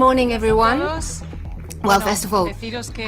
morning, everyone. Well, first of all,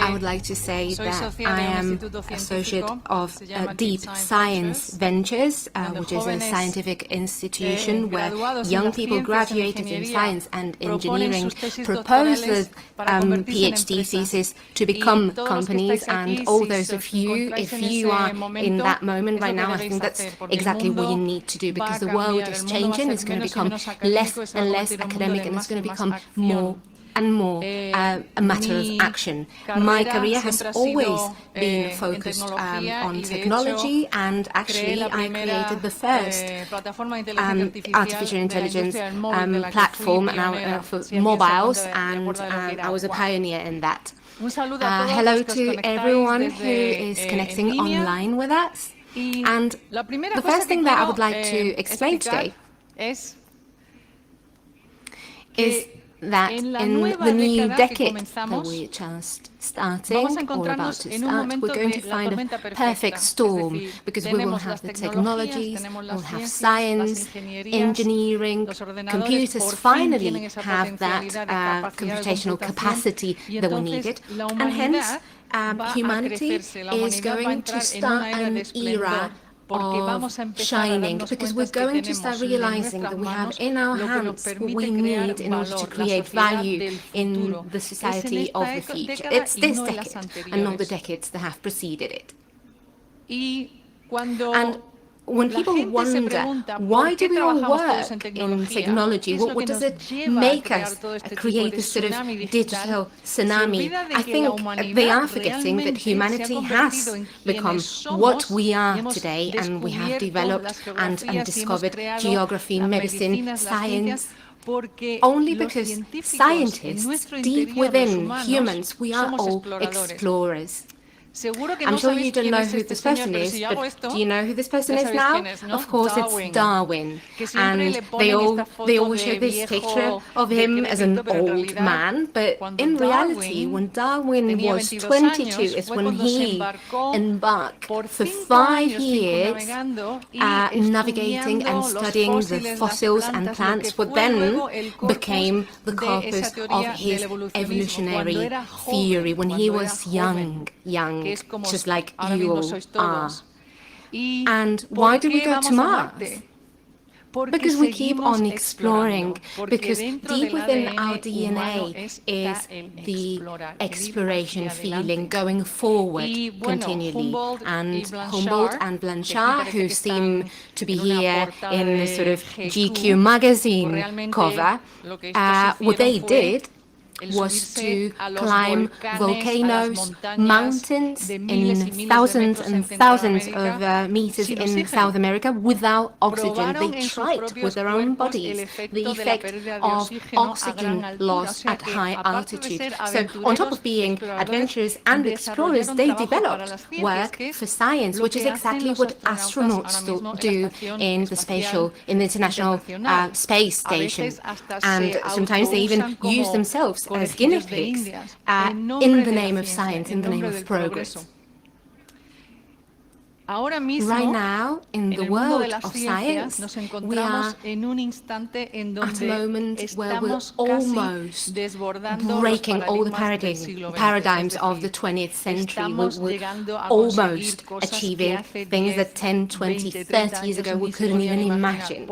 I would like to say that I am associate of Deep Science Ventures, which is a scientific institution where young people graduated in science and engineering propose the PhD thesis to become companies. And all those of you, if you are in that moment right now, I think that's exactly what you need to do, because the world is changing. It's going to become less and less academic, and it's going to become more and more a matter of action. My career has always been focused on technology, and actually I created the first artificial intelligence platform for mobiles, and I was a pioneer in that. Hello to everyone who is connecting online with us. And the first thing that I would like to explain today is that in the new decade that we just starting or about to start, we're going to find a perfect storm, because we will have the technologies, we'll have science, engineering, computers finally have that computational capacity that we needed, and hence humanity is going to start an era of shining, because we're going to start realizing that we have in our hands what we need in order to create value in the society of the future. It's this decade and not the decades that have preceded it. And when people wonder, why do we all work in technology? What does it make us create this sort of digital tsunami? I think they are forgetting that humanity has become what we are today, and we have developed and discovered geography, medicine, science, only because scientists, deep within humans, we are all explorers. I'm sure you don't know who this person is, but do you know who this person is now? Of course, it's Darwin. And they always show this picture of him as an old man, but in reality, when Darwin was 22 is when he embarked for 5 years navigating and studying the fossils and plants, what then became the corpus of his evolutionary theory when he was young, just like you all are. And why do we go to Mars? Because we keep on exploring, because deep within our DNA is the exploration feeling, going forward continually. And Humboldt and Blanchard, who seem to be here in this sort of GQ magazine cover, what they did was to climb volcanoes, mountains in thousands and thousands of meters in South America without oxygen. They tried with their own bodies the effect of oxygen loss at high altitude. So on top of being adventurers and explorers, they developed work for science, which is exactly what astronauts do in the International Space Station. And sometimes they even use themselves as guinea pigs in the name of science, in the name of progress. Right now, in the world of science, we are at a moment where we're almost breaking all the paradigms of the 20th century. We're almost achieving things that 10, 20, 30 years ago we couldn't even imagine.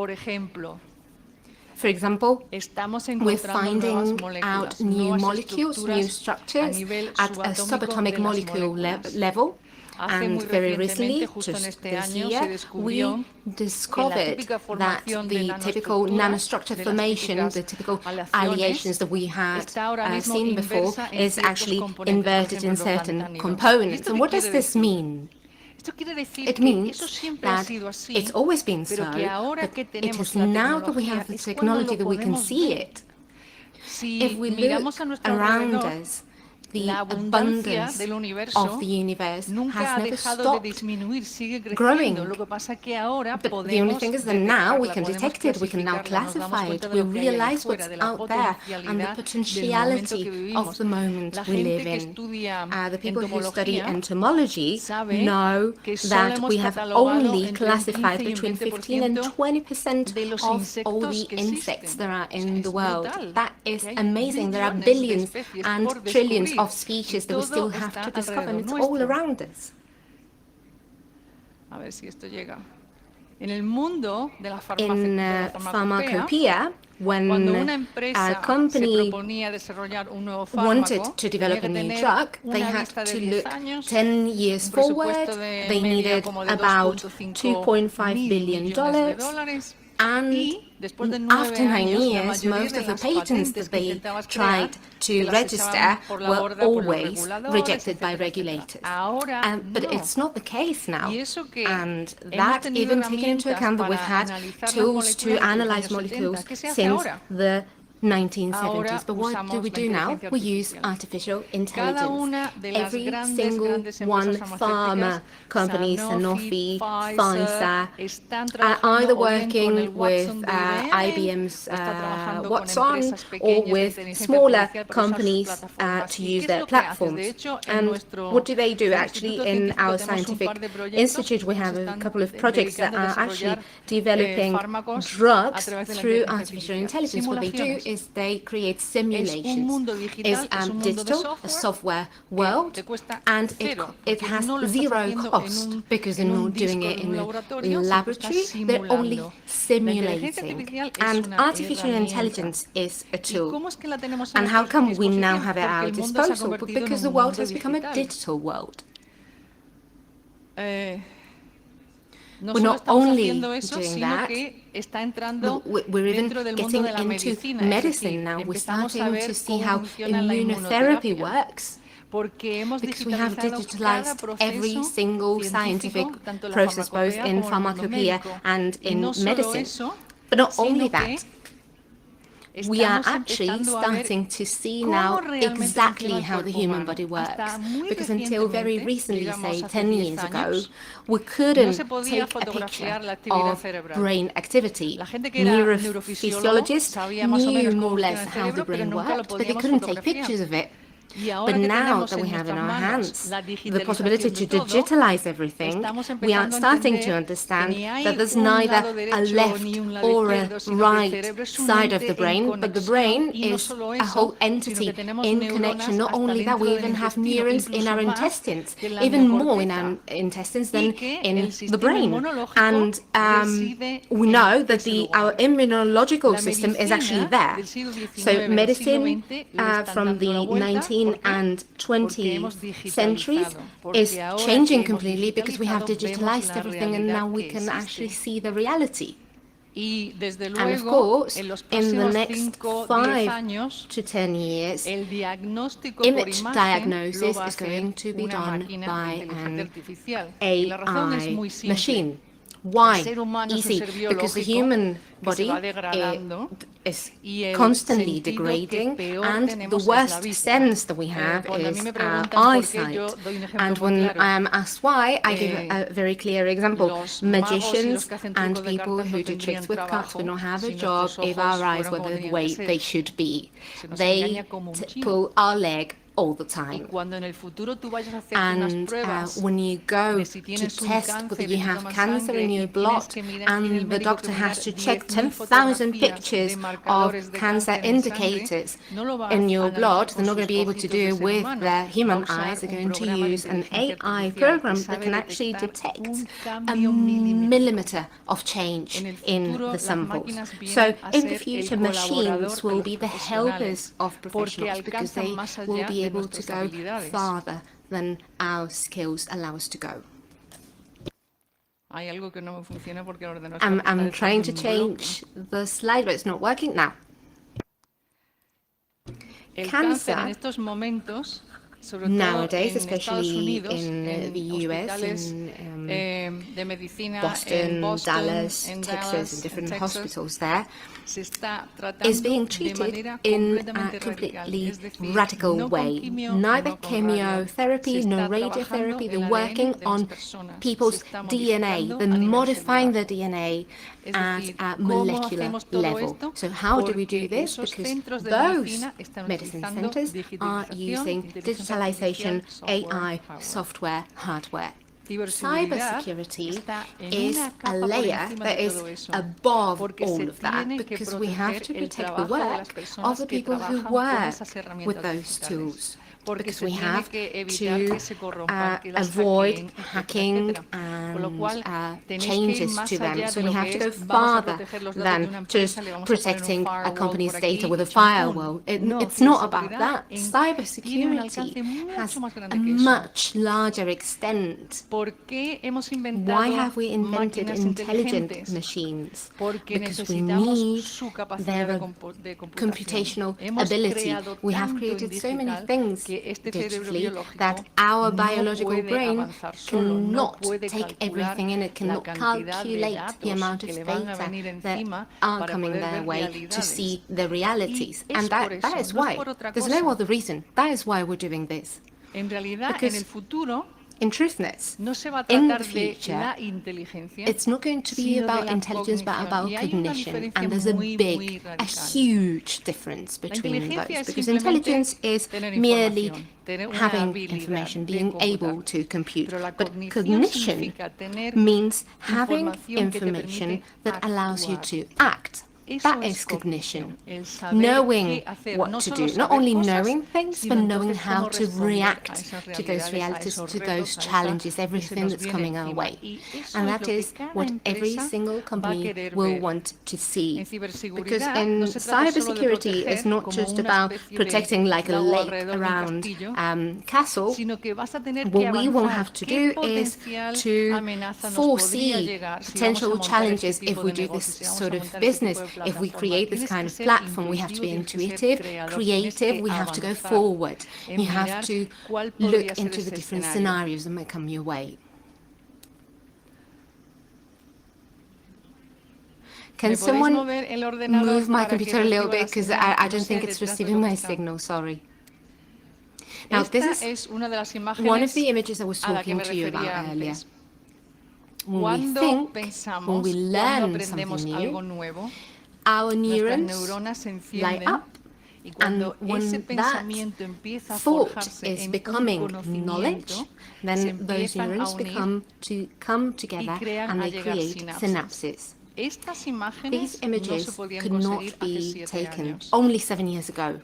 For example, we're finding out new molecules, new structures at a subatomic molecule level. And very recently, just this year, we discovered that the typical nanostructure formation, the typical alliations that we had seen before, is actually inverted in certain components. And what does this mean? It means that it's always been so, but it is now that we have the technology that we can see it. If we look around us the abundance of the universe has never stopped growing. But the only thing is that now we can detect it, we can now classify it, we realize what's out there and the potentiality of the moment we live in. The people who study entomology know that we have only classified between 15 and 20% of all the insects there are in the world. That is amazing. There are billions and trillions of species that we still have to discover, and it's all around us. In pharmacopoeia, when a company wanted to develop a new drug, they had to look 10 years forward. They needed about $2.5 billion. And after 9 years, most of the patents that they tried to register were always rejected by regulators. But it's not the case now. And that even taking into account that we've had tools to analyze molecules since the 1970s. But what do we do now? We use artificial intelligence. Every single one pharma company, Sanofi, Pfizer, are either working with IBM's Watson or with smaller companies to use their platforms. And what do they do? Actually, in our scientific institute, we have a couple of projects that are actually developing drugs through artificial intelligence. What they do is they create simulations. It's digital, a software world, and it has zero cost because they're not doing it in a laboratory, they're only simulating. And artificial intelligence is a tool. And how come we now have it at our disposal? Because the world has become a digital world. We're not only doing that, we're even getting into medicine now. We're starting to see how immunotherapy works because we have digitalized every single scientific process, both in pharmacopoeia and in medicine. But not only that, we are actually starting to see now exactly how the human body works. Because until very recently, say 10 years ago, we couldn't take a picture of brain activity. Neurophysiologists knew more or less how the brain worked, but they couldn't take pictures of it. But now that we have in our hands the possibility to digitalize everything, we are starting to understand that there's neither a left or a right side of the brain, but the brain is a whole entity in connection. Not only that, we even have neurons in our intestines, even more in our intestines than in the brain. And we know that our immunological system is actually there. So medicine from the 19th and 20th centuries is changing completely because we have digitalized everything and now we can actually see the reality. And of course, in the next 5 to 10 years, image diagnosis is going to be done by an AI machine. Why? Easy. Because the human body is constantly degrading, and the worst sense that we have is our eyesight. And when I am asked why, I give a very clear example. Magicians and people who do tricks with cats will not have a job if our eyes were the way they should be. They pull our leg all the time. And when you go to test whether you have cancer in your blood and the doctor has to check 10,000 pictures of cancer indicators in your blood, they're not going to be able to do it with their human eyes. They're going to use an AI program that can actually detect a millimeter of change in the samples. So in the future, machines will be the helpers of professionals because they will be able to go farther than our skills allow us to go. I'm trying to change the slide, but it's not working now. Cancer nowadays, especially in the US, in Boston, Dallas, Texas, and different hospitals there, is being treated in a completely radical way. Neither chemotherapy nor radiotherapy, they're working on people's DNA, they're modifying their DNA at a molecular level. So how do we do this? Because those medicine centers are using digitalization, AI, software, hardware. Cybersecurity is a layer that is above all of that, because we have to protect the work of the people who work with those tools, because we have to avoid hacking and changes to them. So we have to go farther than just protecting a company's data with a firewall. It's not about that. Cybersecurity has a much larger extent. Why have we invented intelligent machines? Because we need their computational ability. We have created so many things digitally that our biological brain cannot take everything in. It cannot calculate the amount of data that are coming their way to see the realities. And that is why. There's no other reason. That is why we're doing this. Because in truthness, in the future, it's not going to be about intelligence, but about cognition. And there's a huge difference between those. Because intelligence is merely having information, being able to compute. But cognition means having information that allows you to act. That is cognition, knowing what to do, not only knowing things, but knowing how to react to those realities, to those challenges, everything that's coming our way. And that is what every single company will want to see. Because in cybersecurity, it's not just about protecting like a lake around castle. What we will have to do is to foresee potential challenges if we do this sort of business. If we create this kind of platform, we have to be intuitive, creative, we have to go forward. You have to look into the different scenarios that might come your way. Can someone move my computer a little bit, because I don't think it's receiving my signal, sorry. Now, this is one of the images I was talking to you about earlier. When we think, when we learn something new, our neurons light up, and when that thought is becoming knowledge, then those neurons come together and they create synapses. These images could not be taken only 7 years ago.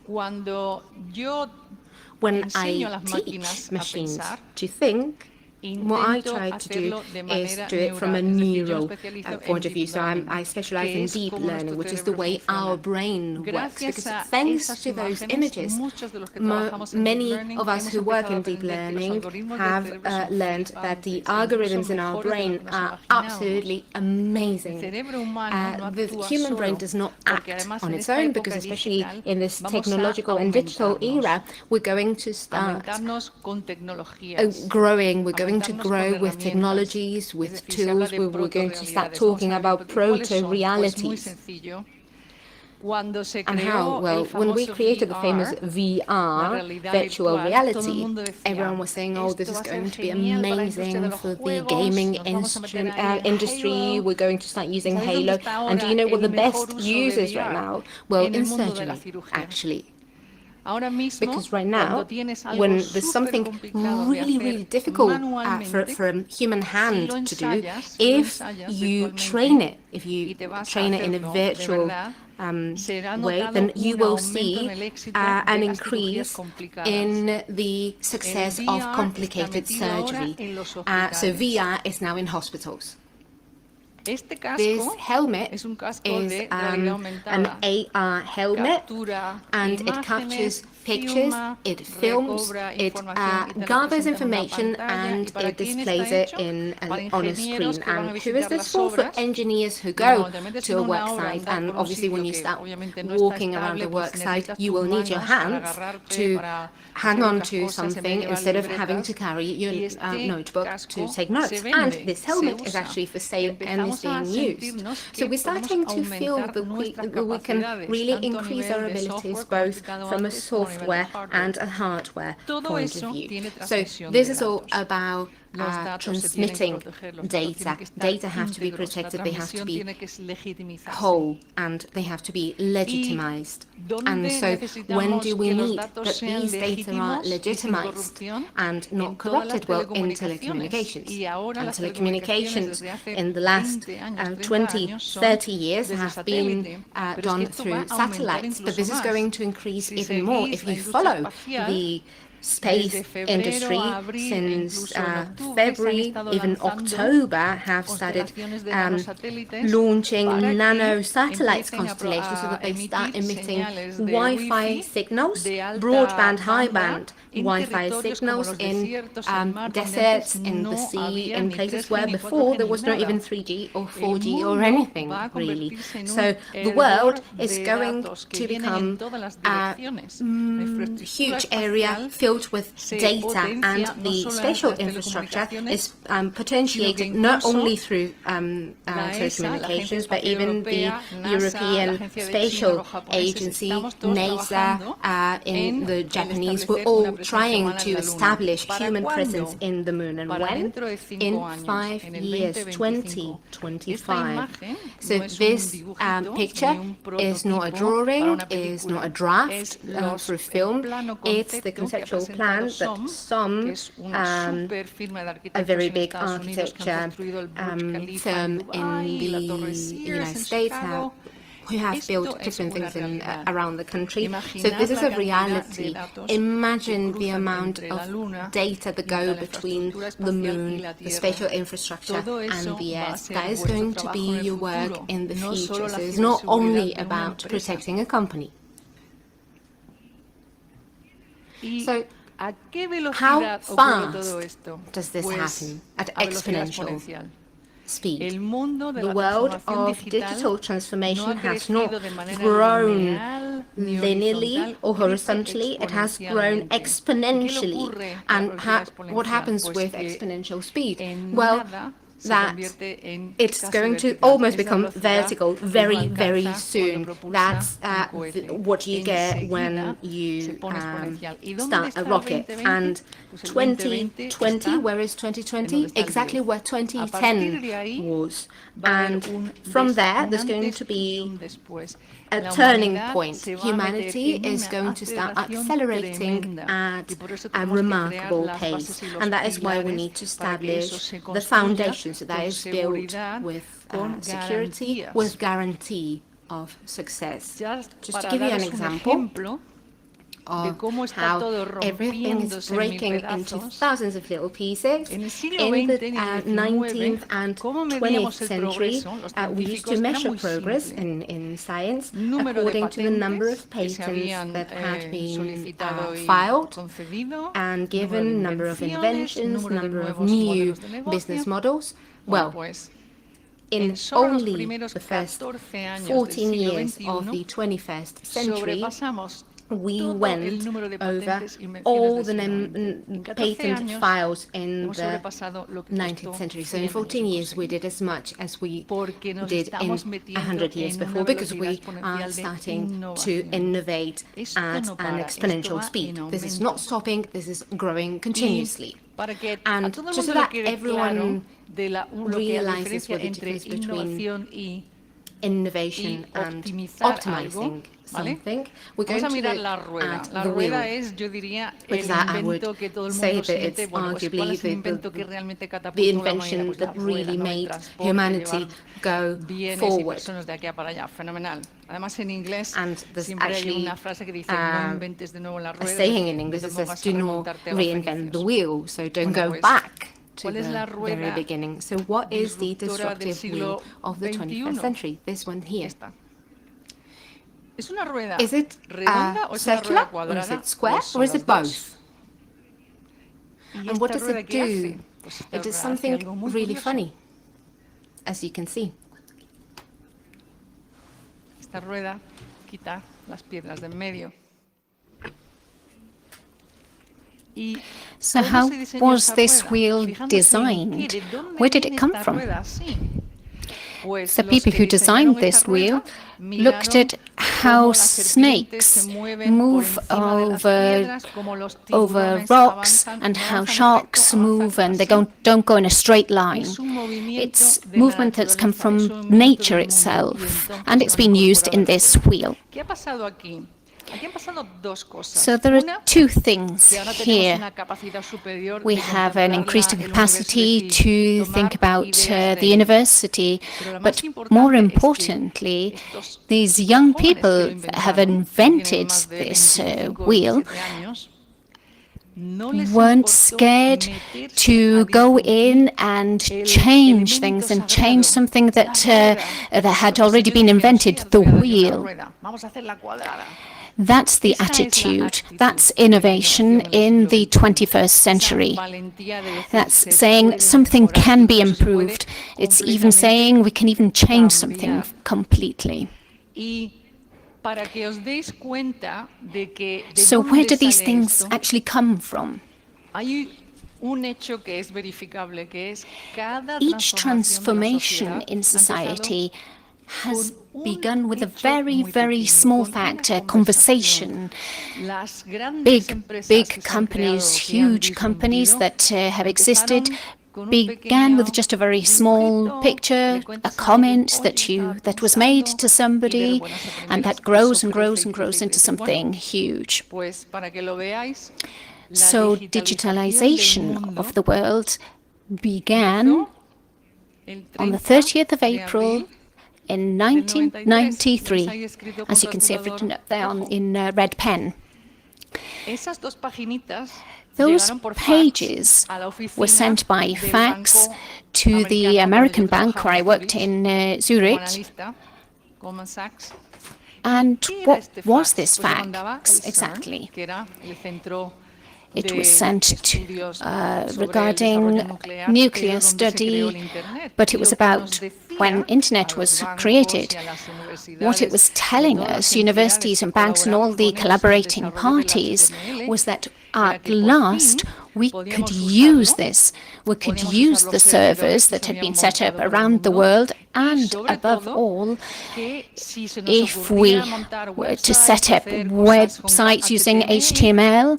When I teach machines to think, what I try to do is do it from a neural point of view. So I specialize in deep learning, which is the way our brain works. Because thanks to those images, many of us who work in deep learning have learned that the algorithms in our brain are absolutely amazing. The human brain does not act on its own, because especially in this technological and digital era, we're going to start growing. We're going to grow with technologies, with tools. We're going to start talking about proto-realities. And how? Well, when we created the famous VR, virtual reality, everyone was saying, oh, this is going to be amazing for the gaming industry. We're going to start using Halo. And do you know what the best use is right now? Well, in surgery, actually. Because right now, when there's something really, really difficult for a human hand to do, if you train it in a virtual way, then you will see an increase in the success of complicated surgery. So VR is now in hospitals. This helmet is an AR helmet, and it captures pictures, it films, it gathers information, and it displays it on a screen. And who is this for? For engineers who go to a work site. And obviously when you start walking around a work site, you will need your hands to hang on to something instead of having to carry your notebook to take notes. And this helmet is actually for sale and is being used. So we're starting to feel that we can really increase our abilities both from a software and a hardware point of view. So this is all about transmitting data. Data have to be protected, they have to be whole, and they have to be legitimized. And so when do we need that these data are legitimized and not corrupted? Well, in telecommunications. And telecommunications in the last 20, 30 years have been done through satellites, but this is going to increase even more if you follow the space industry. Since February, even October, have started launching nano satellites constellations so that they start emitting Wi-Fi signals, broadband, high-band Wi-Fi signals in deserts, in the sea, in places where before there was not even 3G or 4G or anything, really. So the world is going to become a huge area filled with data, and the spatial infrastructure is potentiated not only through telecommunications, but even the European Spatial Agency, NASA, in the Japanese, were all trying to establish human presence in the moon. And when? In 5 years, 2025. So this picture is not a drawing, is not a draft for a film. It's the conceptual plan that some, a very big architecture firm in the United States who have built different things around the country. So this is a reality. Imagine the amount of data that go between the moon, the spatial infrastructure, and the Earth. That is going to be your work in the future. So it's not only about protecting a company. So how fast does this happen? At exponential speed. The world of digital transformation has not grown linearly or horizontally, it has grown exponentially. And what happens with exponential speed? Well, that it's going to almost become vertical very, very soon. That's what you get when you start a rocket. And 2020, where is 2020? Exactly where 2010 was. And from there, there's going to be a turning point. Humanity is going to start accelerating at a remarkable pace. And that is why we need to establish the foundation. So that is built with security, with guarantee of success. Just to give you an example of how everything is breaking into thousands of little pieces. In the 19th and 20th century, we used to measure progress in science according to the number of patents that had been filed and given number of inventions, number of new business models. Well, in only the first 14 years of the 21st century, we went over all the patent files in the 19th century. So in 14 years, we did as much as we did in 100 years before, because we are starting to innovate at an exponential speed. This is not stopping, this is growing continuously. And just so that everyone realizes what the difference between innovation and optimizing something, we're going to look at the wheel, because I would say that it's arguably the invention that really made humanity go forward. And there's actually a saying in English that says, do not reinvent the wheel, so don't go back to the very beginning. So what is the disruptive wheel of the 21st century? This one here. Is it circular, or is it square, or is it both? And what does it do? It does something really funny, as you can see. Esta rueda quita las piedras de en medio. So how was this wheel designed? Where did it come from? The people who designed this wheel looked at how snakes move over rocks and how sharks move, and they don't go in a straight line. It's movement that's come from nature itself, and it's been used in this wheel. So there are two things here. We have an increased capacity to think about the university, but more importantly, these young people have invented this wheel weren't scared to go in and change things and change something that had already been invented, the wheel. That's the attitude. That's innovation in the 21st century. That's saying something can be improved. It's even saying we can even change something completely. So where do these things actually come from? Each transformation in society has begun with a very, very small fact, a conversation. Big companies, huge companies that have existed began with just a very small picture, a comment that was made to somebody, and that grows and grows and grows into something huge. So digitalization of the world began on the 30th of April in 1993, as you can see, I've written up there in red pen. Those pages were sent by fax to the American bank where I worked in Zurich. And what was this fax exactly? It was sent regarding nuclear study, but it was about when internet was created. What it was telling us, universities and banks and all the collaborating parties, was that at last we could use this. We could use the servers that had been set up around the world, and above all, if we were to set up websites using HTML,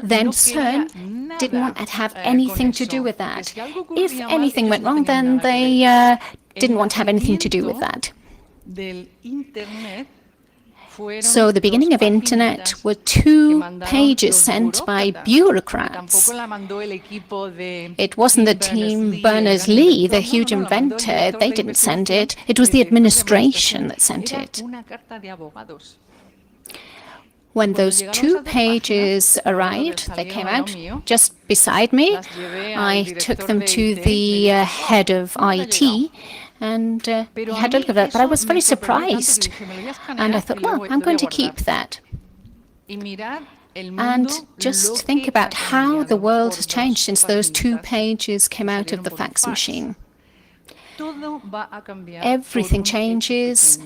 then CERN didn't want to have anything to do with that. If anything went wrong, then they didn't want to have anything to do with that. So the beginning of Internet were 2 pages sent by bureaucrats. It wasn't the team Berners-Lee, the huge inventor. They didn't send it. It was the administration that sent it. When those 2 pages arrived, they came out just beside me. I took them to the head of IT, and he had a look at it, but I was very surprised. And I thought, well, I'm going to keep that. And just think about how the world has changed since those 2 pages came out of the fax machine. Everything changes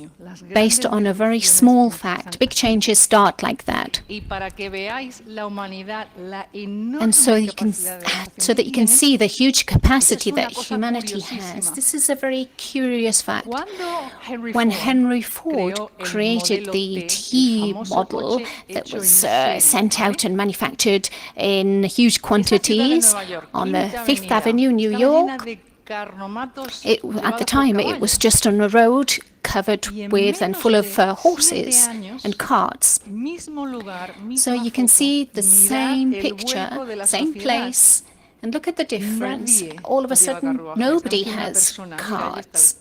based on a very small fact. Big changes start like that. And so that you can see the huge capacity that humanity has. This is a very curious fact. When Henry Ford created the T model that was sent out and manufactured in huge quantities on the 5th Avenue, New York, at the time, it was just on a road covered with and full of horses and carts. So you can see the same picture, same place, and look at the difference. All of a sudden, nobody has carts.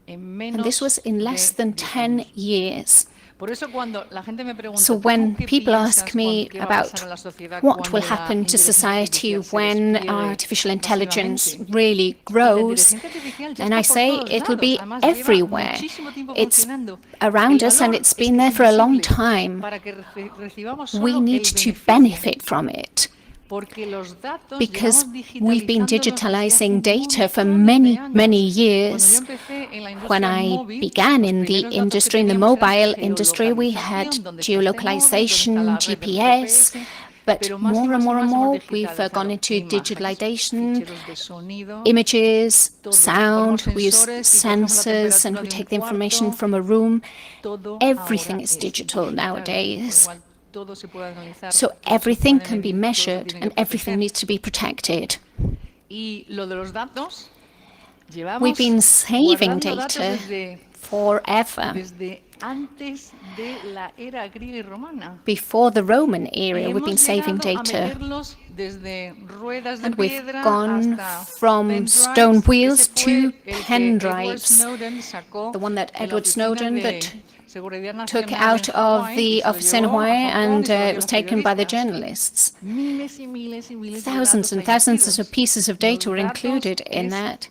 And this was in less than 10 years. So when people ask me about what will happen to society when artificial intelligence really grows, then I say it'll be everywhere. It's around us and it's been there for a long time. We need to benefit from it, because we've been digitalizing data for many, many years. When I began in the industry, in the mobile industry, we had geolocalization, GPS, but more and more and more, we've gone into digitalization, images, sound, we use sensors, and we take the information from a room. Everything is digital nowadays. So everything can be measured and everything needs to be protected. We've been saving data forever. Before the Roman era, we've been saving data. And we've gone from stone wheels to pen drives. The one that Edward Snowden that took out of the office in Hawaii, and it was taken by the journalists. Thousands and thousands of pieces of data were included in that.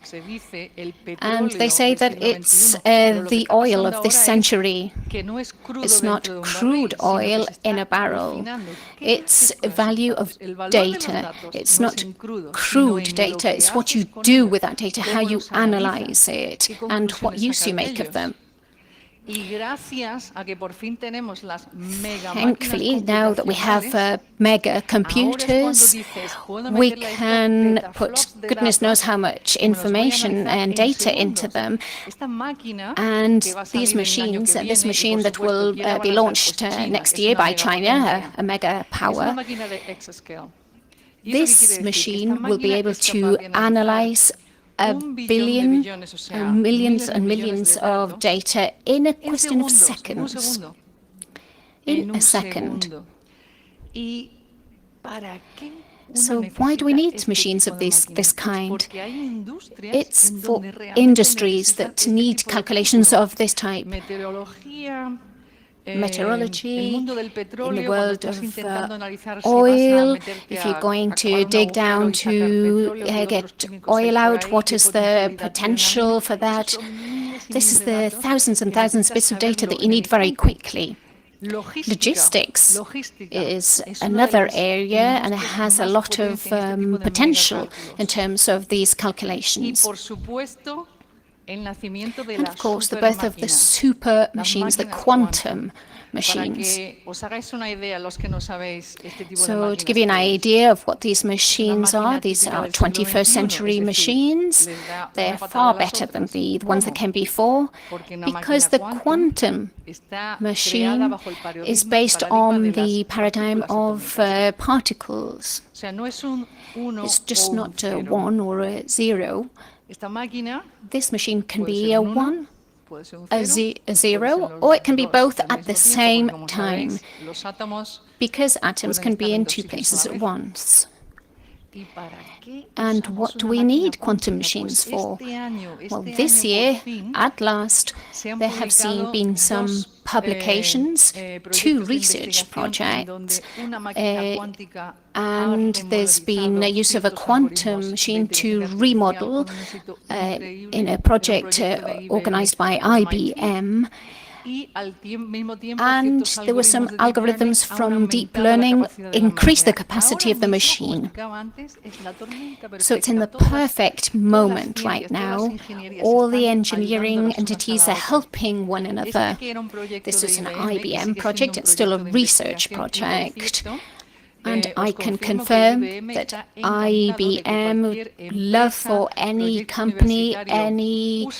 And they say that it's the oil of this century. It's not crude oil in a barrel. It's value of data. It's not crude data. It's what you do with that data, how you analyze it, and what use you make of them. Thankfully, now that we have mega computers, we can put goodness knows how much information and data into them. And these machines, this machine that will be launched next year by China, a mega power, this machine will be able to analyze a billion, millions and millions of data in a question of seconds. In a second. So why do we need machines of this kind? It's for industries that need calculations of this type. Meteorology, in the world of oil, if you're going to dig down to get oil out, what is the potential for that? This is the thousands and thousands of bits of data that you need very quickly. Logistics is another area, and it has a lot of potential in terms of these calculations. And of course, the birth of the super machines, the quantum machines. So to give you an idea of what these machines are 21st century machines. They're far better than the ones that came before, because the quantum machine is based on the paradigm of particles. It's just not a 1 or a 0. This machine can be a 1, a 0, or it can be both at the same time, because atoms can be in two places at once. And what do we need quantum machines for? Well, this year, at last, there have been some publications, 2 research projects, and there's been a use of a quantum machine to remodel in a project organized by IBM. And there were some algorithms from deep learning increase the capacity of the machine. So it's in the perfect moment right now. All the engineering entities are helping one another. This is an IBM project. It's still a research project. And I can confirm that IBM would love for any company, any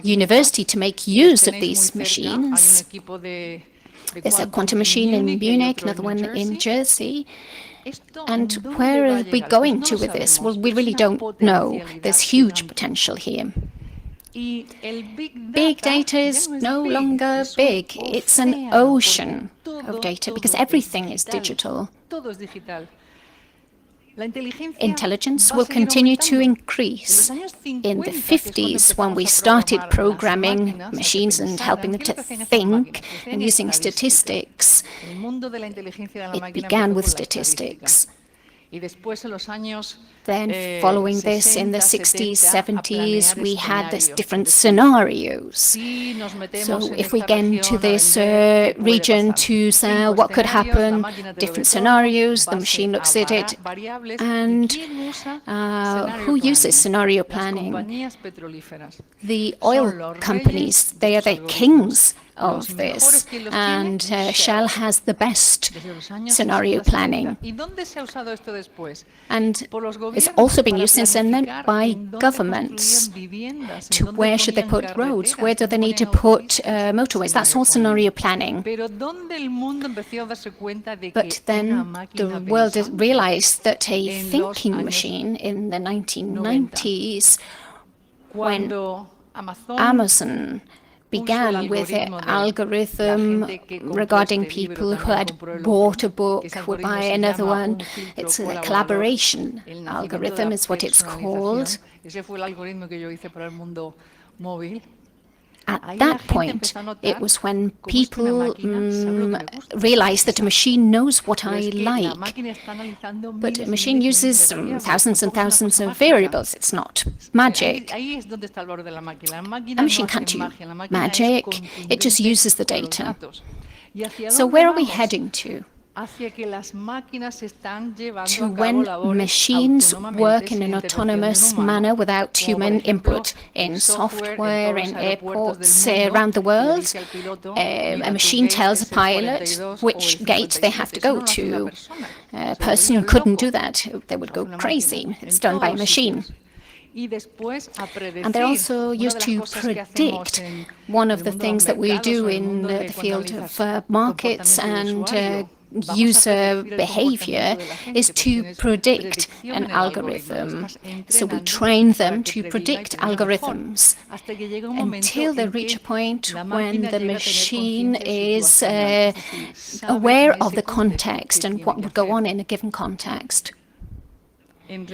university to make use of these machines. There's a quantum machine in Munich, another one in Jersey. And where are we going to with this? Well, we really don't know. There's huge potential here. Big data is no longer big. It's an ocean of data because everything is digital. Intelligence will continue to increase. in the 50s, when we started programming machines and helping them to think and using statistics, it began with statistics. Then following this, in the 60s, 70s, we had these different scenarios. So if we get into this region to say what could happen, different scenarios, the machine looks at it, and who uses scenario planning? The oil companies, they are the kings of this, and Shell has the best scenario planning. And it's also been used since then by governments to where should they put roads, where do they need to put motorways. That's all scenario planning. But then the world realized that a thinking machine in the 1990s, when Amazon began with an algorithm regarding people who had bought a book would buy another one. It's a collaboration algorithm is what it's called. At that point, it was when people realized that a machine knows what I like. But a machine uses thousands and thousands of variables. It's not magic. A machine can't do magic. It just uses the data. So where are we heading to? To when machines work in an autonomous manner without human input. In software, in airports around the world, a machine tells a pilot which gate they have to go to. A person couldn't do that. They would go crazy. It's done by a machine. And they're also used to predict. One of the things that we do in the field of markets and user behavior is to predict an algorithm. So we train them to predict algorithms until they reach a point when the machine is aware of the context and what would go on in a given context. In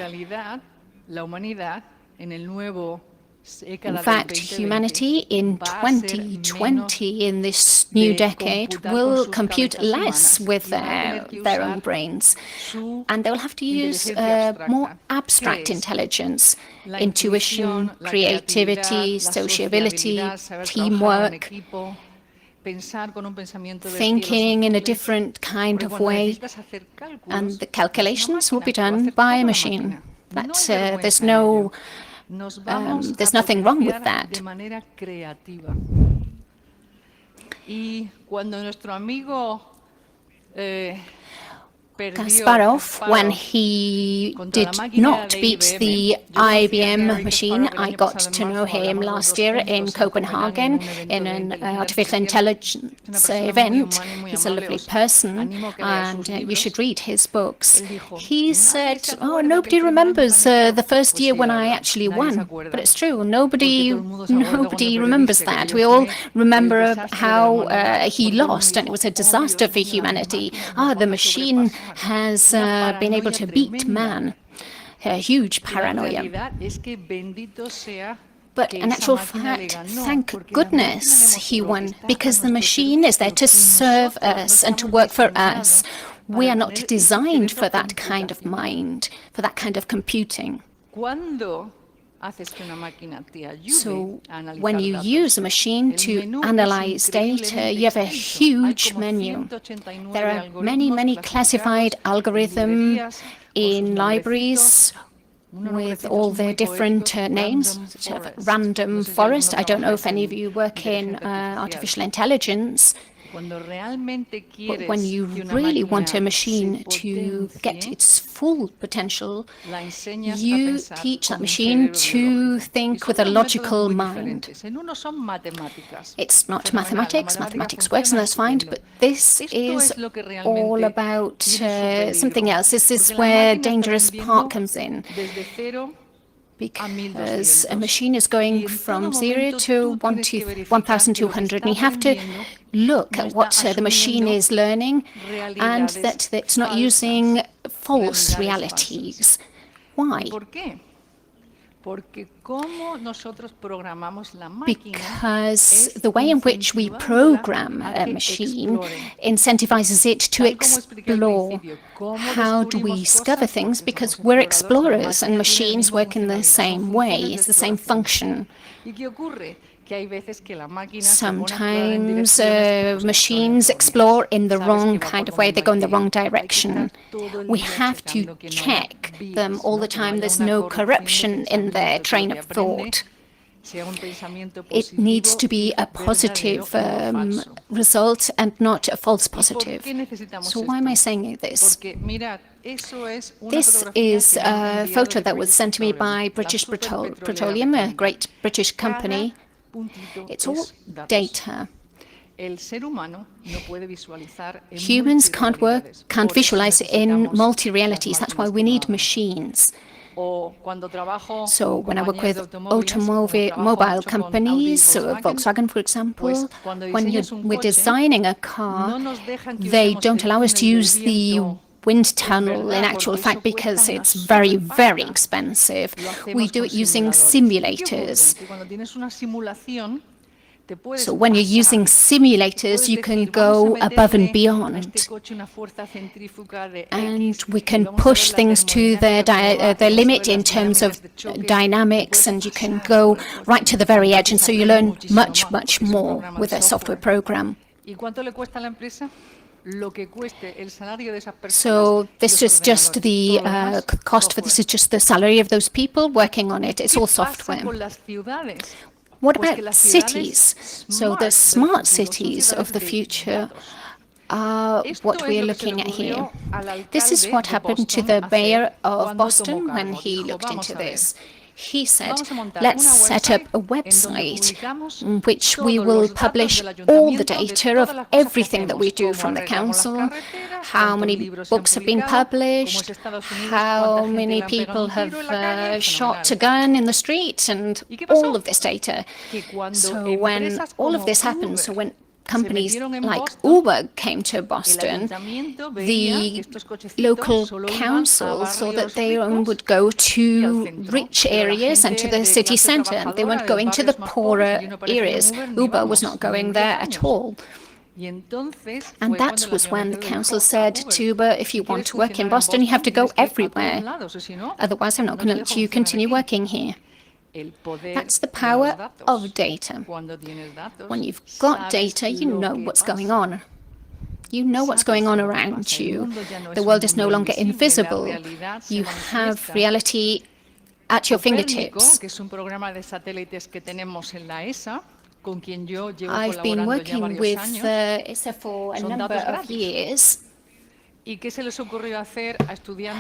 fact, humanity in 2020, in this new decade, will compute less with their own brains. And they'll have to use more abstract intelligence, intuition, creativity, sociability, teamwork, thinking in a different kind of way. And the calculations will be done by a machine. There's nothing wrong with that. Kasparov, when he did not beat the IBM machine, I got to know him last year in Copenhagen in an artificial intelligence event. He's a lovely person, and you should read his books. He said, "Oh, nobody remembers the first year when I actually won." But it's true, nobody remembers that. We all remember how he lost, and it was a disaster for humanity. The machine has been able to beat man. A huge paranoia. But in actual fact, thank goodness he won, because the machine is there to serve us and to work for us. We are not designed for that kind of mind, for that kind of computing. So when you use a machine to analyze data, you have a huge menu. There are many classified algorithms in libraries with all their different names, sort of random forest. I don't know if any of you work in artificial intelligence. But when you really want a machine to get its full potential, you teach that machine to think with a logical mind. It's not mathematics. Mathematics works, and that's fine, but this is all about something else. This is where dangerous part comes in. Because a machine is going from 0 to 1,200, and you have to look at what the machine is learning, and that it's not using false realities. Why? Because the way in which we program a machine incentivizes it to explore. How do we discover things? Because we're explorers and machines work in the same way. It's the same function. Sometimes machines explore in the wrong kind of way. They go in the wrong direction. We have to check them all the time. There's no corruption in their train of thought. It needs to be a positive result and not a false positive. So why am I saying this? This is a photo that was sent to me by British Petroleum, a great British company. It's all data. Humans can't visualize in multi-realities. That's why we need machines. So when I work with automobile companies, so Volkswagen, for example, when we're designing a car, they don't allow us to use the wind tunnel in actual fact because it's very, very expensive. We do it using simulators. So when you're using simulators, you can go above and beyond. And we can push things to their limit in terms of dynamics, and you can go right to the very edge. And so you learn much, much more with a software program. So this is just the cost for this is just the salary of those people working on it. It's all software. What about cities? So the smart cities of the future are what we're looking at here. This is what happened to the mayor of Boston when he looked into this. He said, let's set up a website in which we will publish all the data of everything that we do from the council, how many books have been published, how many people have shot a gun in the street, and all of this data. So when all of this happens, so when companies like Uber came to Boston, the local council saw that they would go to rich areas and to the city center. They weren't going to the poorer areas. Uber was not going there at all. And that was when the council said to Uber, if you want to work in Boston, you have to go everywhere. Otherwise, I'm not going to let you continue working here. That's the power of data. When you've got data, you know what's going on. You know what's going on around you. The world is no longer invisible. You have reality at your fingertips. I've been working with ESA for a number of years.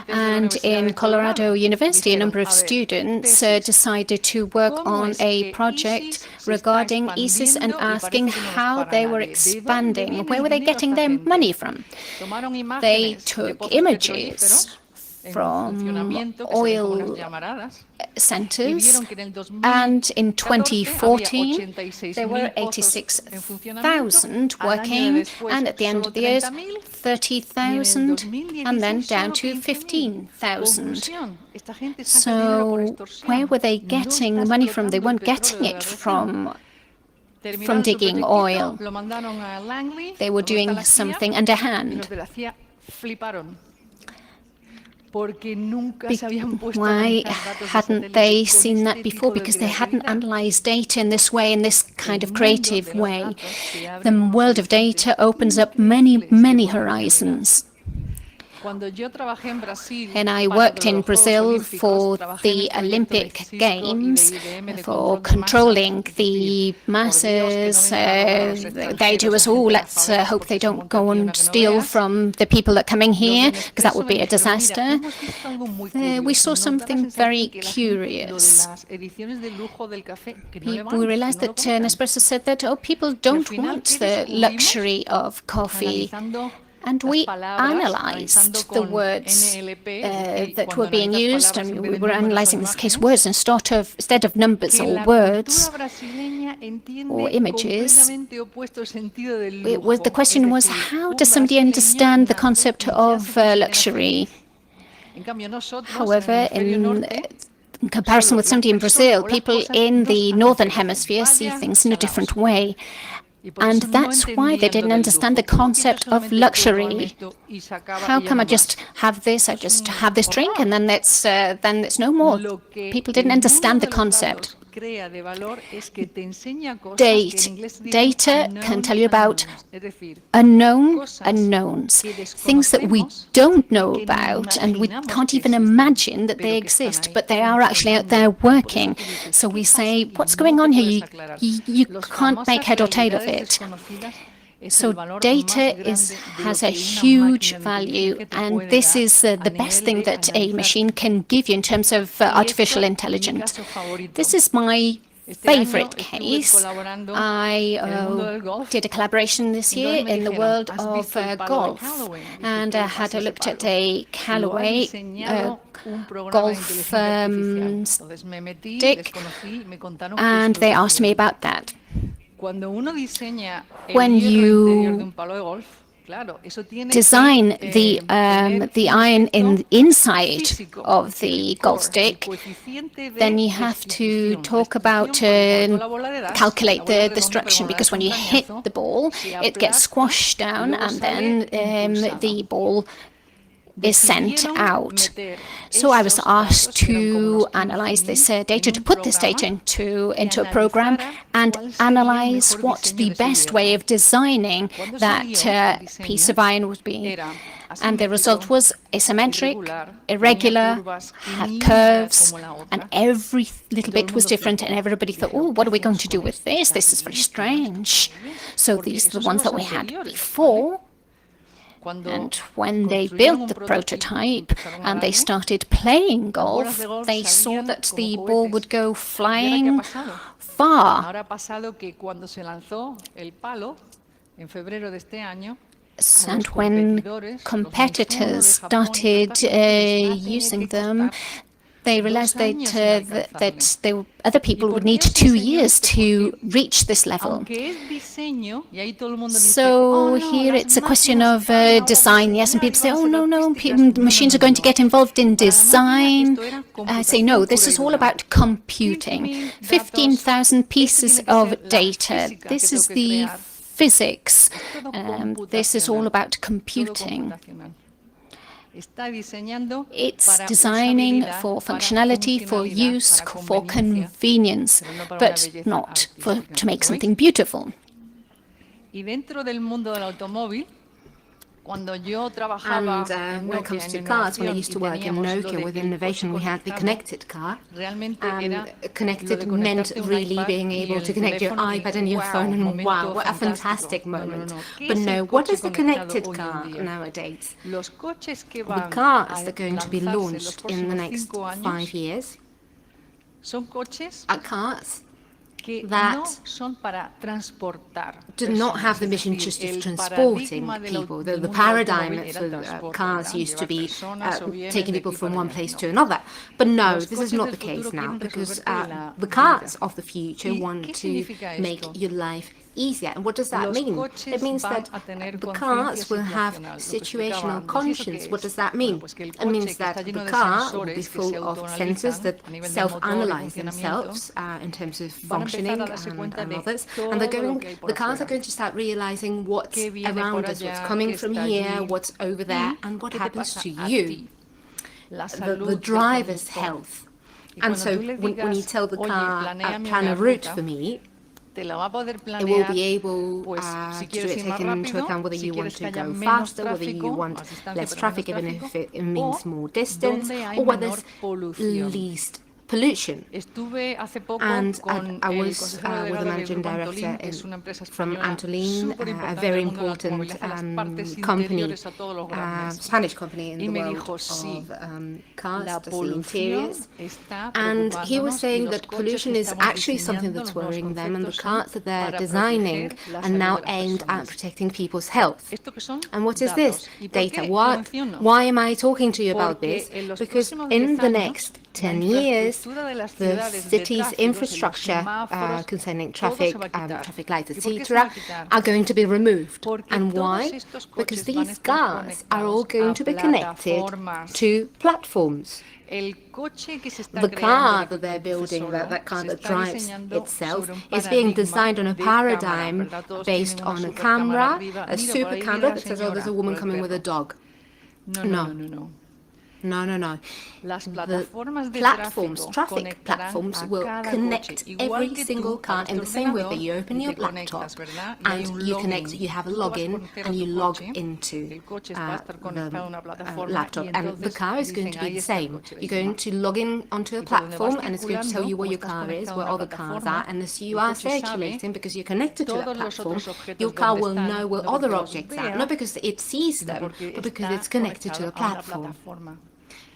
And in Colorado University, a number of students decided to work on a project regarding ISIS and asking how they were expanding. Where were they getting their money from? They took images from oil centers, and in 2014 there were 86,000 working, and at the end of the year 30,000, and then down to 15,000. So where were they getting money from? They weren't getting it from digging oil. They were doing something underhand. Why hadn't they seen that before? Because they hadn't analyzed data in this way, in this kind of creative way. The world of data opens up many, many horizons. And I worked in Brazil for the Olympic Games, for controlling the masses. The idea was, let's hope they don't go and steal from the people that are coming here, because that would be a disaster. We saw something very curious. We realized that Nespresso said that, people don't want the luxury of coffee. And we analyzed the words that were being used, and we were analyzing, in this case, words instead of numbers or words or images. The question was, how does somebody understand the concept of luxury? However, in in comparison with somebody in Brazil, people in the northern hemisphere see things in a different way. And that's why they didn't understand the concept of luxury. How come I just have this, drink, and then it's no more? People didn't understand the concept. Data can tell you about unknown unknowns, things that we don't know about, and we can't even imagine that they exist, but they are actually out there working. So we say, what's going on here? You can't make head or tail of it. So data has a huge value, and this is the best thing that a machine can give you in terms of artificial intelligence. This is my favorite case. I did a collaboration this year in the world of golf, and I had a look at a Callaway golf stick, and they asked me about that. When you design the iron inside of the golf stick, then you have to talk about calculate the destruction, because when you hit the ball, it gets squashed down, and then the ball is sent out. So I was asked to analyze this data, to put this data into a program and analyze what the best way of designing that piece of iron would be. And the result was asymmetric, irregular, had curves, and every little bit was different, and everybody thought, oh, what are we going to do with this? This is very strange. So these are the ones that we had before. And when they built the prototype and they started playing golf, they saw that the ball would go flying far. And when competitors started using them, they realized that other people would need 2 years to reach this level. So here it's a question of design, yes, and people say, oh, no, machines are going to get involved in design. I say, no, this is all about computing. 15,000 pieces of data. This is the physics. This is all about computing. It's designing for functionality, for use, for convenience, but not to make something beautiful. And when it comes to cars, when I used to work in Nokia with innovation, we had the connected car. Connected meant really being able to connect your iPad and your phone, and wow, what a fantastic moment. But no, what is the connected car nowadays? The cars that are going to be launched in the next 5 years are cars that do not have the mission just of transporting people. The paradigm for cars used to be taking people from one place to another. But no, this is not the case now, because the cars of the future want to make your life easier. And what does that mean? It means that the cars will have situational conscience. What does that mean? It means that the car will be full of sensors that self-analyze themselves in terms of functioning and others. And the cars are going to start realizing what's around us, what's coming from here, what's over there, and what happens to you, the driver's health. And so when you tell the car, plan a route for me, it will be able to do it, taking into account whether you want to go faster, whether you want less traffic, even if it means more distance, or whether it's least pollution. And I was with the managing director from Antolin, a very important company, Spanish company in the world of cars, the interiors. And he was saying that pollution is actually something that's worrying them, and the cars that they're designing are now aimed at protecting people's health. And what is this? Data. Why am I talking to you about this? Because in the next 10 years, the city's infrastructure concerning traffic, traffic lights, etc., are going to be removed. And why? Because these cars are all going to be connected to platforms. The car that they're building, that car that drives itself, is being designed on a paradigm based on a camera, a super camera that says, oh, there's a woman coming with a dog. No. The platforms, traffic platforms, will connect every single car in the same way that you open your laptop and you connect, you have a login and you log into the laptop. And the car is going to be the same. You're going to log in onto a platform and it's going to tell you where your car is, where other cars are. And as you are circulating, because you're connected to that platform, your car will know where other objects are, not because it sees them, but because it's connected to the platform.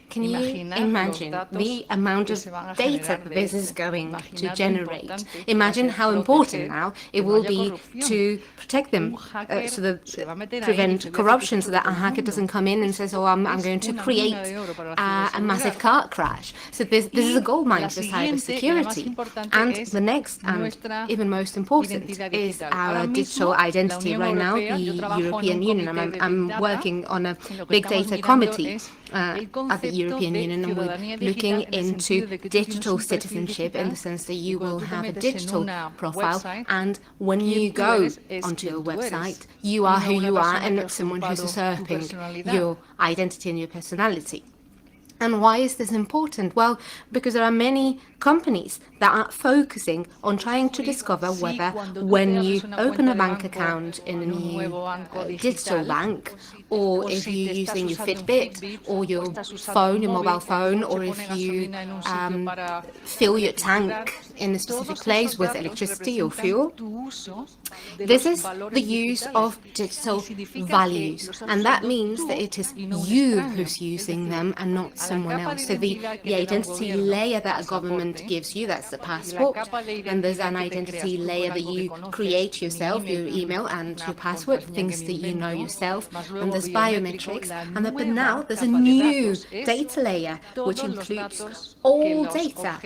Can you imagine the amount of data this is going to generate? Imagine how important now it will be to protect them, so that prevent corruption, so that a hacker doesn't come in and says, oh, I'm going to create a massive car crash. So this is a goldmine for cybersecurity. And the next and even most important is our digital identity. Right now, the European Union, I'm working on a big data committee at the European Union, and we're looking into digital citizenship in the sense that you will have a digital profile, and when you go onto a website, you are who you are and not someone who's usurping your identity and your personality. And why is this important? Well, because there are many companies that are focusing on trying to discover whether when you open a bank account in a new digital bank, or if you're using your Fitbit or your phone, your mobile phone, or if you fill your tank in a specific place with electricity or fuel. This is the use of digital values, and that means that it is you who's using them and not someone else. So the identity layer that a government gives you, that's the passport, and there's an identity layer that you create yourself, your email and your password, things that you know yourself, and there's biometrics, but now there's a new data layer which includes all data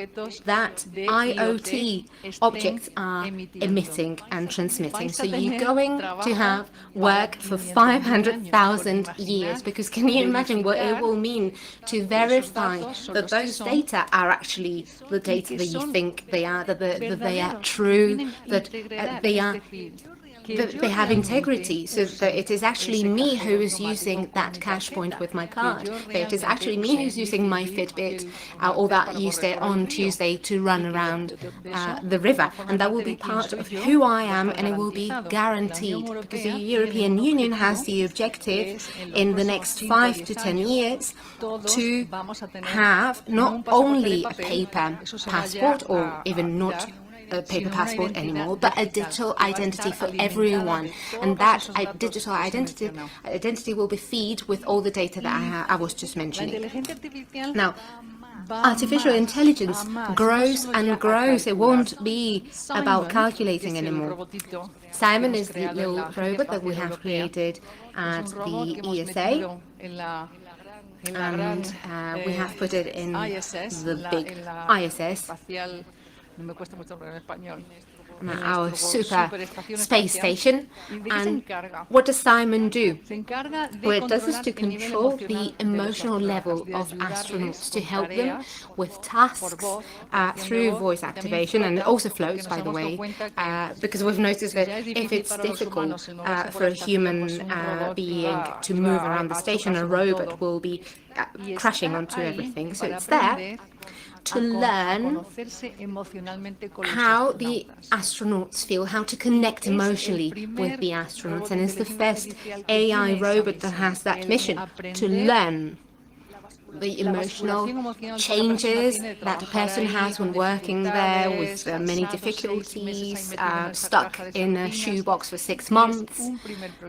that IoT objects are emitting and transmitting. So you're going to have work for 500,000 years, because can you imagine what it will mean to verify that those data are actually the data that you think they are, that they are true, that they have integrity, so that it is actually me who is using that cash point with my card, that it is actually me who's using my Fitbit or that used it on Tuesday to run around the river, and that will be part of who I am, and it will be guaranteed, because the European Union has the objective in the next 5 to 10 years to have not only a paper passport, or even not a paper passport anymore, but a digital identity for everyone, and that digital identity will be fed with all the data that I was just mentioning. Now, artificial intelligence grows and grows. It won't be about calculating anymore. Simon is the little robot that we have created at the ESA, and we have put it in the big ISS, our super space station. And what does Simon do? Well, it does is to control the emotional level of astronauts, to help them with tasks through voice activation, and it also floats, by the way, because we've noticed that if it's difficult for a human being to move around the station, a robot will be crashing onto everything. So it's there to learn how the astronauts feel, how to connect emotionally with the astronauts. And it's the first AI robot that has that mission, to learn the emotional changes that a person has when working there with many difficulties, stuck in a shoebox for 6 months.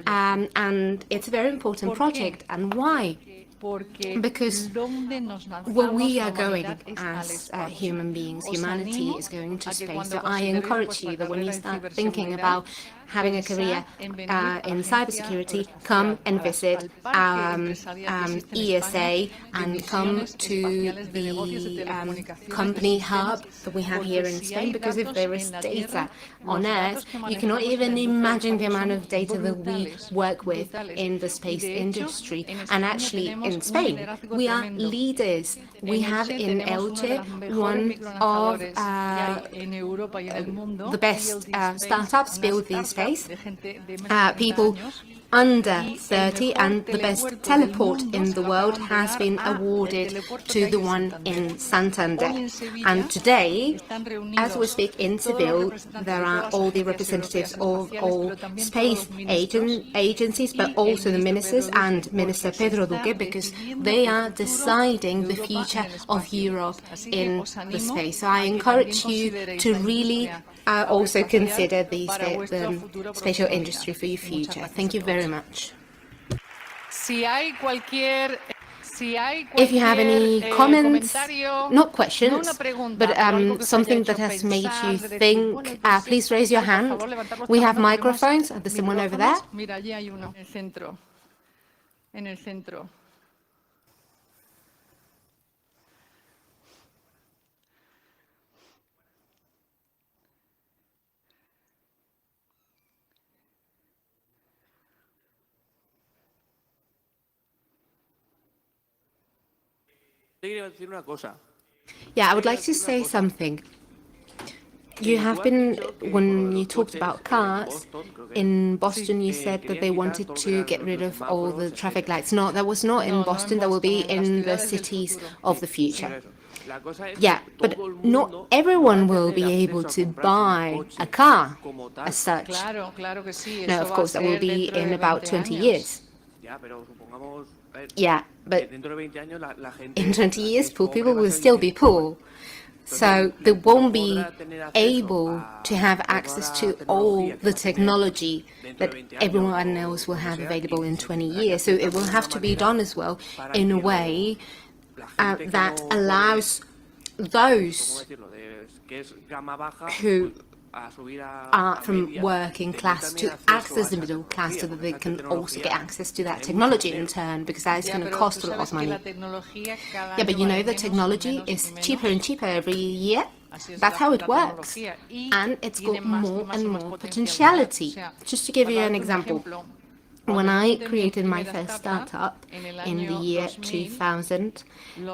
And it's a very important project. And why? Because where we are going as human beings, humanity is going to space. So I encourage you that when you start thinking about having a career in cybersecurity, come and visit ESA and come to the company hub that we have here in Spain, because if there is data on Earth, you cannot even imagine the amount of data that we work with in the space industry. And actually, in Spain. We are leaders. We have in Elche one of the best startups building space. People under 30, and the best teleport in the world has been awarded to the one in Santander. And today, as we speak in Seville, there are all the representatives of all space agencies, but also the ministers and Minister Pedro Duque, because they are deciding the future of Europe in the space. So I encourage you to really also consider the spatial industry for your future. Thank you very much. If you have any comments, not questions, but something that has made you think, please raise your hand. We have microphones. There's someone over there. En el centro. Yeah, I would like to say something. You have been, when you talked about cars, in Boston you said that they wanted to get rid of all the traffic lights. No, that was not in Boston, that will be in the cities of the future. Yeah, but not everyone will be able to buy a car as such. No, of course, that will be in about 20 years. Yeah, but in 20 years, poor people will still be poor. So they won't be able to have access to all the technology that everyone else will have available in 20 years. So it will have to be done as well in a way that allows those who are from working class to access the middle class, so that they can also get access to that technology in turn, because that is going to cost a lot of money. Yeah, but you know, the technology is cheaper and cheaper every year. That's how it works. And it's got more and more potentiality. Just to give you an example, when I created my first startup in the year 2000,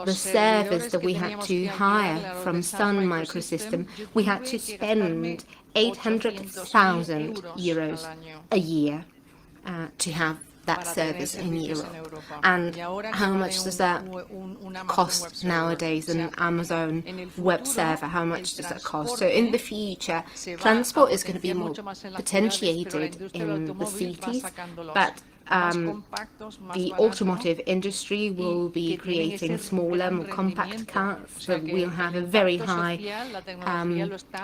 the servers that we had to hire from Sun Microsystem, we had to spend 800,000 euros a year to have that service in Europe. And how much does that cost nowadays? An Amazon web server, how much does that cost? So in the future, transport is going to be more potentiated in the cities, but the automotive industry will be creating smaller, more compact cars, so we'll have a very high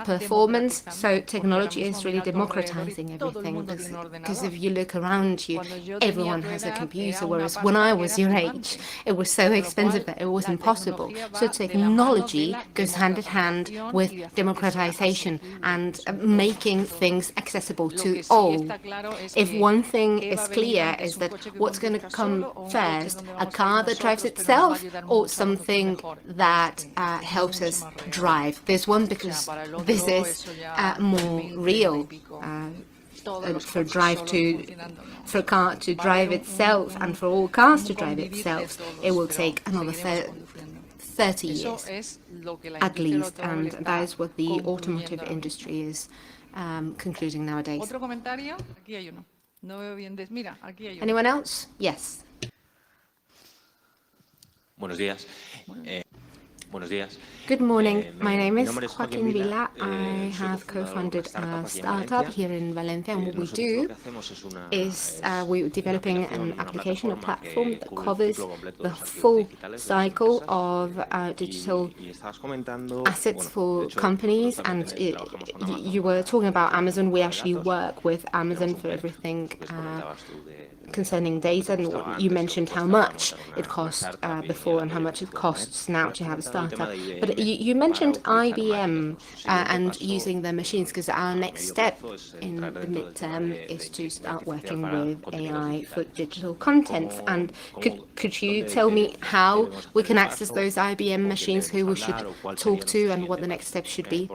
performance. So technology is really democratizing everything, because if you look around you, everyone has a computer, whereas when I was your age, it was so expensive that it was impossible. So technology goes hand in hand with democratization and making things accessible to all. If one thing is clear, is that what's going to come first, a car that drives itself or something that helps us drive? There's one, because this is more real. For a car to drive itself and for all cars to drive itself, it will take another 30 years at least, and that is what the automotive industry is concluding nowadays. Anyone else? Yes. Buenos días. Buenos días. Good morning. My name is Joaquin Vila. I have co-founded a startup here in Valencia, and what we do is we're developing an application, a platform that covers the full cycle of digital assets for companies. And you were talking about Amazon. We actually work with Amazon for everything concerning data, and you mentioned how much it cost before and how much it costs now to have a startup. But you mentioned IBM and using their machines, because our next step in the midterm is to start working with AI for digital content. And could you tell me how we can access those IBM machines, who we should talk to, and what the next step should be?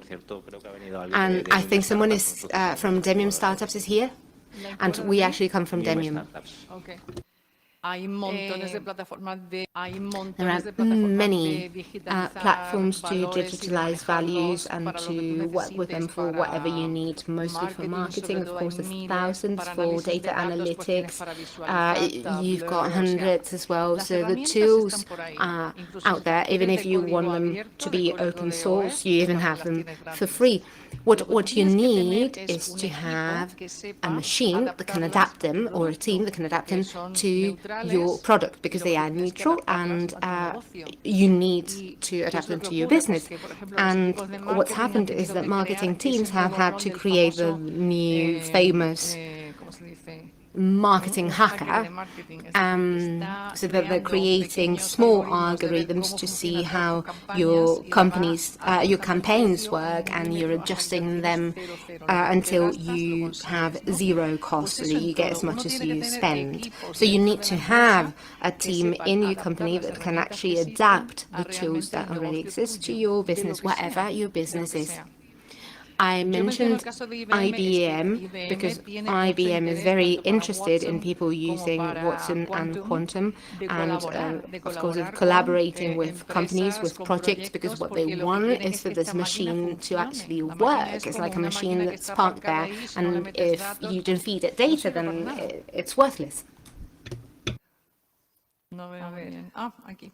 And I think someone is from Demium Startups is here. And we actually come from Demium. Okay. There are many platforms to digitalize values and to work with them for whatever you need, mostly for marketing. Of course, there's thousands for data analytics. You've got hundreds as well. So the tools are out there, even if you want them to be open source, you even have them for free. What you need is to have a machine that can adapt them, or a team that can adapt them to your product, because they are neutral and you need to adapt them to your business. And what's happened is that marketing teams have had to create the new famous marketing hacker, so that they're creating small algorithms to see how your campaigns work, and you're adjusting them until you have zero cost, so that you get as much as you spend. So you need to have a team in your company that can actually adapt the tools that already exist to your business, whatever your business is. I mentioned IBM because IBM is very interested in people using Watson and Quantum, and of course collaborating with companies, with projects, because what they want is for this machine to actually work. It's like a machine that's parked there, and if you don't feed it data, then it's worthless. No veo muy bien. Aquí.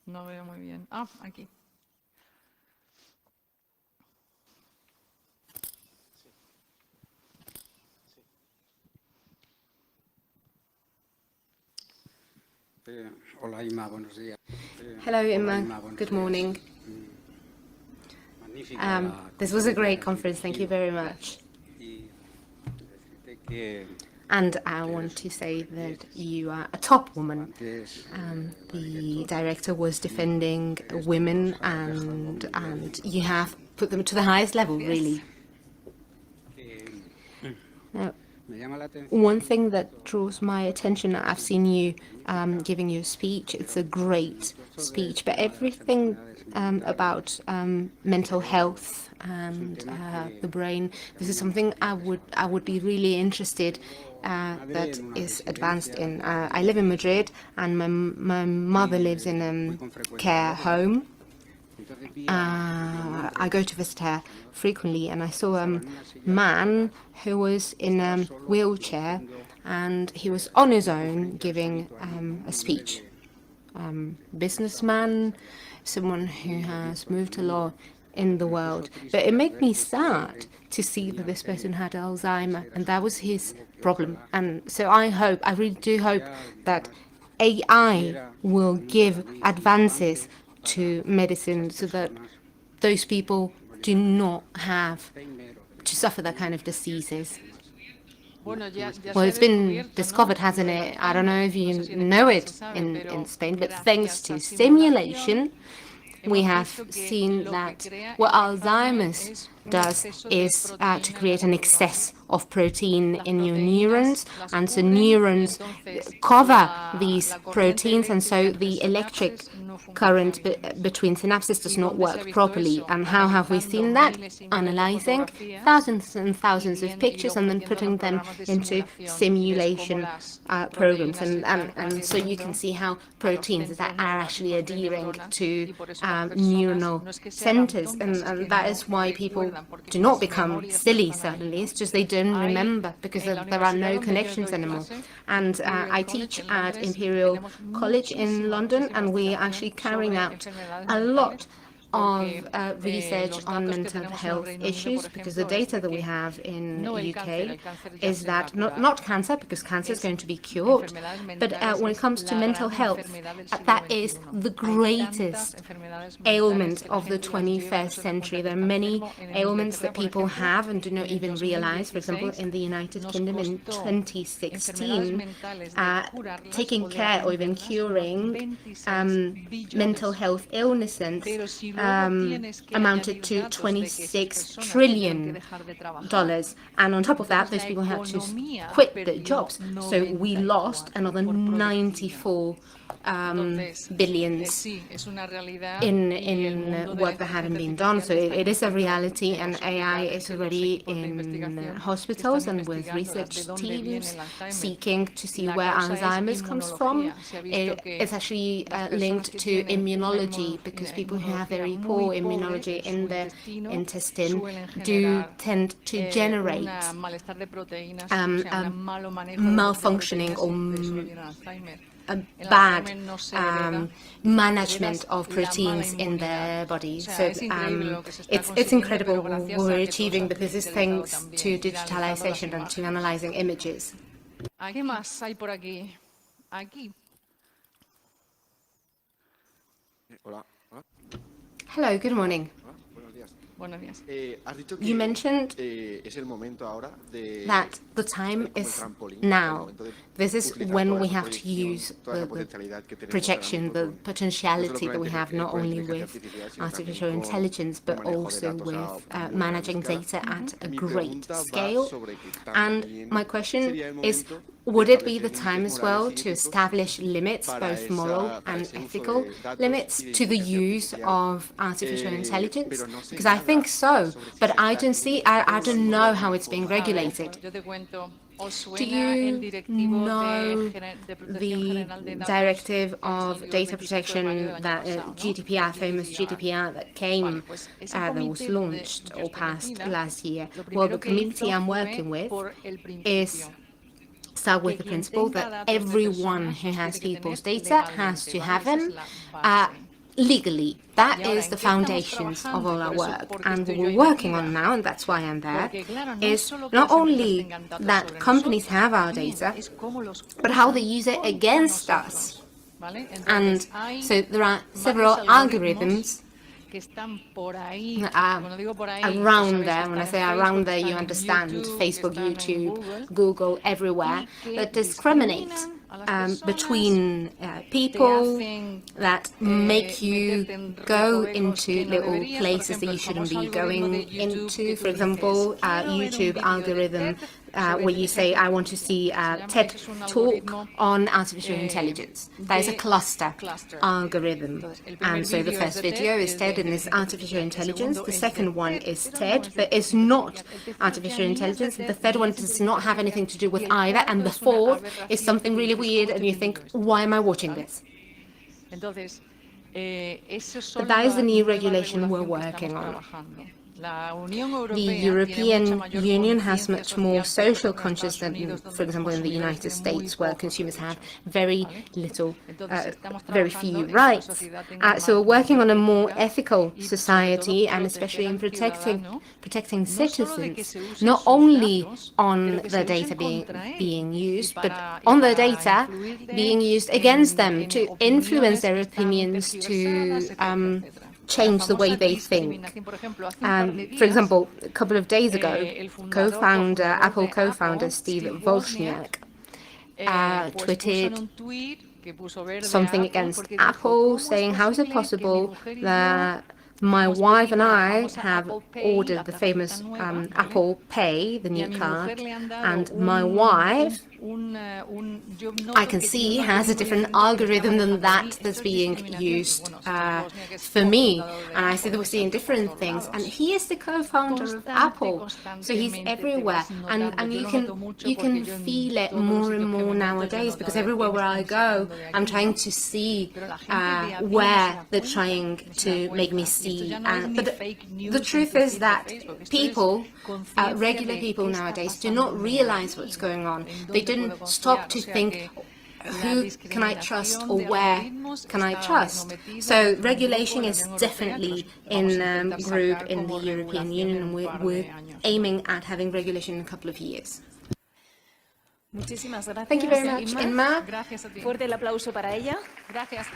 No veo muy bien. Aquí. Hello, Emma. Good morning. This was a great conference. Thank you very much. And I want to say that you are a top woman. The director was defending women, and you have put them to the highest level, really. Now, one thing that draws my attention, I've seen you giving your speech. It's a great speech, but everything about mental health and the brain, this is something I would be really interested that is advanced in. I live in Madrid, and my mother lives in a care home. I go to visit her frequently, and I saw a man who was in a wheelchair, and he was on his own giving a speech. Businessman, someone who has moved a lot in the world. But it made me sad to see that this person had Alzheimer's, and that was his problem. And so I really do hope that AI will give advances to medicine, so that those people do not have to suffer that kind of diseases. Well, it's been discovered, hasn't it? I don't know if you know it in Spain, but thanks to simulation, we have seen that what Alzheimer's does is to create an excess of protein in your neurons, and so neurons cover these proteins, and so the electric current between synapses does not work properly. And how have we seen that? Analyzing thousands and thousands of pictures and then putting them into simulation programs, and so you can see how proteins that are actually adhering to neuronal centers, and that is why people do not become silly suddenly. It's just they don't remember, because there are no connections anymore. And I teach at Imperial College in London, and we are actually carrying out a lot of research on mental health issues, because the data that we have in the UK is that not cancer, because cancer is going to be cured, but when it comes to mental health, that is the greatest ailment of the 21st century. There are many ailments that people have and do not even realize. For example, in the United Kingdom in 2016, taking care or even curing mental health illnesses amounted to $26 trillion. And on top of that, those people had to quit their jobs. So we lost another 94 billions in work that hadn't been done. So it is a reality, and AI is already in hospitals and with research teams seeking to see where Alzheimer's comes from. It's actually linked to immunology, because people who have very poor immunology in their intestine do tend to generate malfunctioning or a bad management of proteins in their bodies. So it's incredible what we're achieving, because it's thanks to digitalization and to analyzing images. ¿Qué más hay por aquí? Aquí. Hello, good morning. You mentioned that the time is now. This is when we have to use the projection, the potentiality that we have, not only with artificial intelligence, but also with managing data at a great scale. And my question is, would it be the time as well to establish limits, both moral and ethical limits, to the use of artificial intelligence? Because I think so, but I don't know how it's being regulated. Do you know the directive of data protection, that GDPR, famous GDPR that came, that was launched or passed last year? Well, the community I'm working with is start with the principle that everyone who has people's data has to have them legally. That is the foundations of all our work. And what we're working on now, and that's why I'm there, is not only that companies have our data, but how they use it against us. And so there are several algorithms around there. When I say around there, you understand Facebook, YouTube, Google, everywhere, that discriminate between people, that make you go into little places that you shouldn't be going into. For example, YouTube algorithm where you say, I want to see a TED talk on artificial intelligence. That is a cluster algorithm. And so the first video is TED and is artificial intelligence. The second one is TED, but it's not artificial intelligence. The third one does not have anything to do with either. And the fourth is something really weird, and you think, why am I watching this? But that is the new regulation we're working on. The European Union has much more social conscious than, for example, in the United States, where consumers have very few rights. So we're working on a more ethical society, and especially in protecting citizens, not only on the data being used, but on the data being used against them to influence their opinions, to change the way they think. For example, a couple of days ago, Apple co-founder Steve Wozniak tweeted something against Apple, saying, how is it possible that my wife and I have ordered the famous Apple Pay, the new card, and my wife, I can see, has a different algorithm than that's being used for me. And I see that we're seeing different things. And he is the co-founder of Apple, so he's everywhere. And you can feel it more and more nowadays, because everywhere where I go, I'm trying to see where they're trying to make me see. But the truth is that people, regular people nowadays, do not realize what's going on. They didn't stop to think, who can I trust or where can I trust? So regulation is definitely in group in the European Union, and we're aiming at having regulation in a couple of years. Muchísimas gracias. Thank you very much, Inma. Fuerte el aplauso para ella. Gracias.